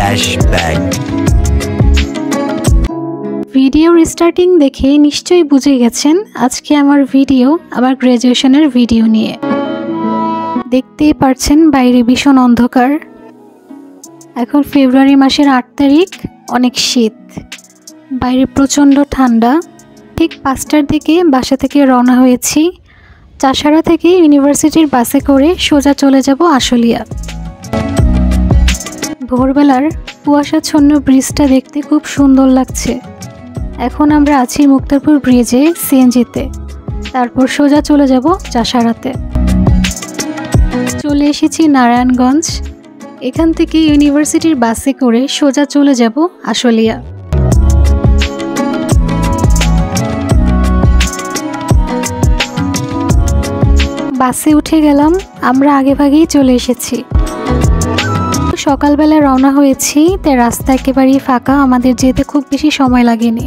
flashback. Video restarting দেখে নিশ্চয়ই বুঝে গেছেন আজকে আমার ভিডিও আমার গ্র্যাজুয়েশনের ভিডিও নিয়ে। দেখতেই পারছেন বাইরে ভীষণ অন্ধকার। এখন ফেব্রুয়ারি মাসের 8 তারিখ, অনেক শীত, বাইরে প্রচণ্ড ঠান্ডা। ঠিক 5টার দিকে বাসা থেকে রওনা হয়েছি। চাষাড়া থেকে ইউনিভার্সিটির বাসে করে সোজা চলে যাব আশুলিয়া। ভোরবেলার কুয়াশাচ্ছন্ন ব্রিজটা দেখতে খুব সুন্দর লাগছে। এখন আমরা আছি মুক্তারপুর ব্রিজে সিএনজিতে, তারপর সোজা চলে যাব চাষাড়াতে। চলে এসেছি নারায়ণগঞ্জ। এখান থেকে ইউনিভার্সিটির বাসে করে সোজা চলে যাব আশুলিয়া। বাসে উঠে গেলাম, আমরা আগেভাগেই চলে এসেছি। সকালবেলা রওনা হয়েছি, তাই রাস্তা একেবারেই ফাঁকা, আমাদের যেতে খুব বেশি সময় লাগেনি।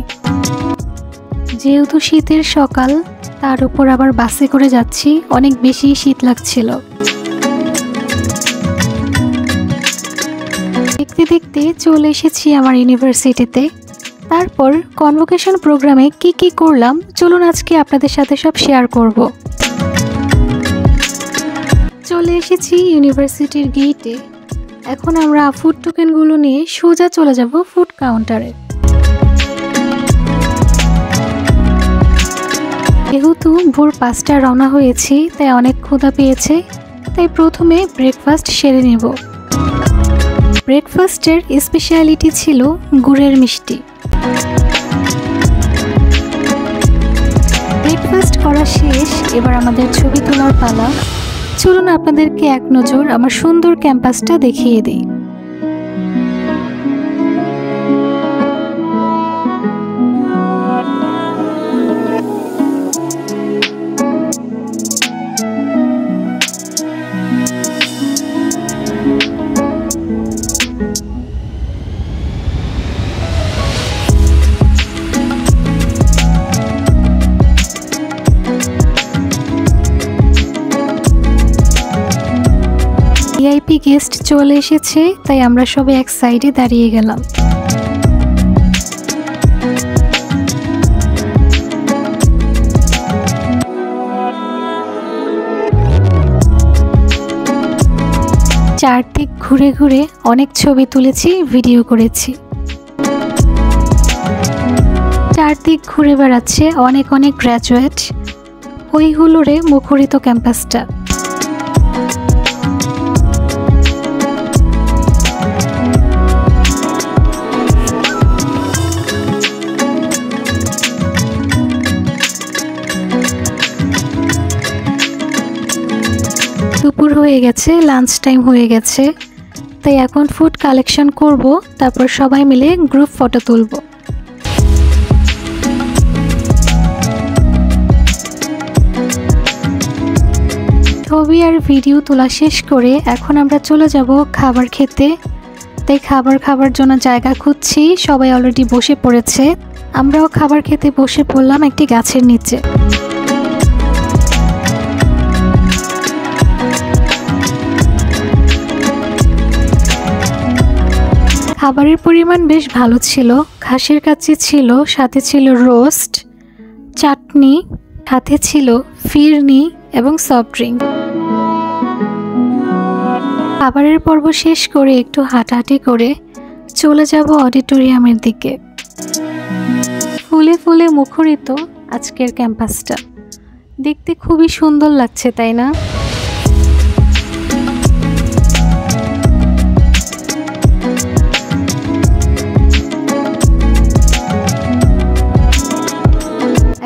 যেহেতু শীতের সকাল, তার উপর আবার বাসে করে যাচ্ছি, অনেক বেশি শীত লাগছিল। দেখতে দেখতে চলে এসেছি আমার ইউনিভার্সিটিতে। তারপর কনভোকেশন প্রোগ্রামে কি করলাম চলুন আজকে আপনাদের সাথে সব শেয়ার করব। চলে এসেছি ইউনিভার্সিটির গেটে। এখন আমরা ফুড টোকেনগুলো নিয়ে সোজা চলে যাব ফুড কাউন্টারে। যেহেতু ভোর 5টায় রওনা হয়েছি, তাই অনেক ক্ষুধা পেয়েছে, তাই প্রথমে ব্রেকফাস্ট সেরে নেব। ব্রেকফাস্টের স্পেশালিটি ছিল গুড়ের মিষ্টি। ব্রেকফাস্ট করা শেষ, এবার আমাদের ছবি তোলার পালা। চলুন আপনাদেরকে এক নজর আমার সুন্দর ক্যাম্পাসটা দেখিয়ে দিই। ভিআইপি গেস্ট চলে এসেছে, তাই আমরা সবাই এক সাইডে দাঁড়িয়ে গেলাম। চারদিক ঘুরে ঘুরে অনেক ছবি তুলেছি, ভিডিও করেছি। চারদিক ঘুরে বেড়াচ্ছে অনেক গ্র্যাজুয়েট। হই হুল্লোড়ে মুখরিত ক্যাম্পাসটা। দুপুর হয়ে গেছে, লাঞ্চ টাইম হয়ে গেছে, তাই এখন ফুড কালেকশন করব, তারপর সবাই মিলে গ্রুপ ফটো তুলব। ছবি আর ভিডিও তোলা শেষ করে এখন আমরা চলে যাব খাবার খেতে। তাই খাবার জন্য জায়গা খুঁজছি, সবাই অলরেডি বসে পড়েছে। আমরাও খাবার খেতে বসে পড়লাম একটি গাছের নিচে। খাবারের পরিমাণ বেশ ভালো ছিল। ঘাসের কাচ্চি ছিল, সাথে ছিল রোস্ট, চাটনি, সাথে ছিল ফিরনি এবং সফট ড্রিঙ্ক। খাবারের পর্ব শেষ করে একটু হাঁটাহাঁটি করে চলে যাব অডিটোরিয়ামের দিকে। ফুলে ফুলে মুখরিত আজকের ক্যাম্পাসটা, দেখতে খুবই সুন্দর লাগছে, তাই না?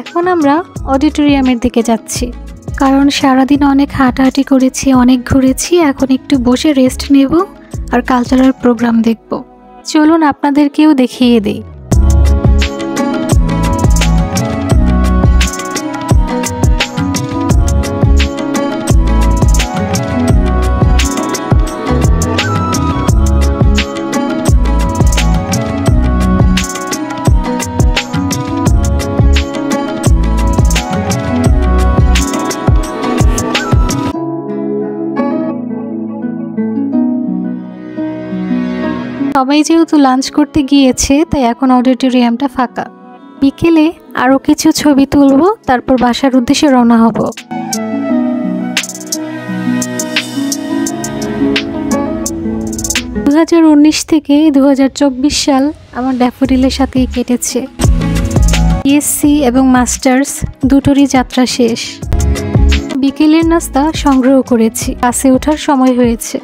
এখন আমরা অডিটোরিয়ামের দিকে যাচ্ছি, কারণ সারাদিন অনেক হাঁটাহাঁটি করেছি, অনেক ঘুরেছি। এখন একটু বসে রেস্ট নেব আর কালচারাল প্রোগ্রাম দেখব। চলুন আপনাদেরকেও দেখিয়ে দিই। সবাই যেহেতু লাঞ্চ করতে গিয়েছে তাই এখন অডিটোরিয়ামটা ফাঁকা। বিকেলে আরও কিছু ছবি তুলব, তারপর বাসার উদ্দেশ্যে রওনা হব। 2019 থেকে 2024 সাল আমার ড্যাফোডিলের সাথেই কেটেছে। বিএসসি এবং মাস্টার্স দুটোরই যাত্রা শেষ। বিকেলের নাস্তা সংগ্রহ করেছি, বাসে ওঠার সময় হয়েছে।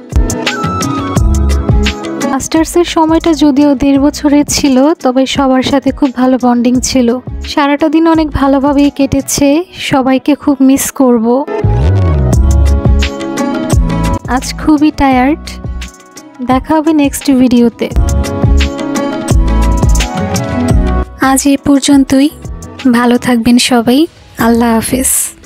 মাস্টার্সের সময়টা যদিও 1.5 বছরের ছিল, তবে সবার সাথে খুব ভালো বন্ডিং ছিল। সারাটা দিন অনেক ভালোভাবেই কেটেছে, সবাইকে খুব মিস করব। আজ খুবই টায়ার্ড। দেখা হবে নেক্সট ভিডিওতে। আজ এই পর্যন্তই। ভালো থাকবেন সবাই। আল্লাহ হাফেজ।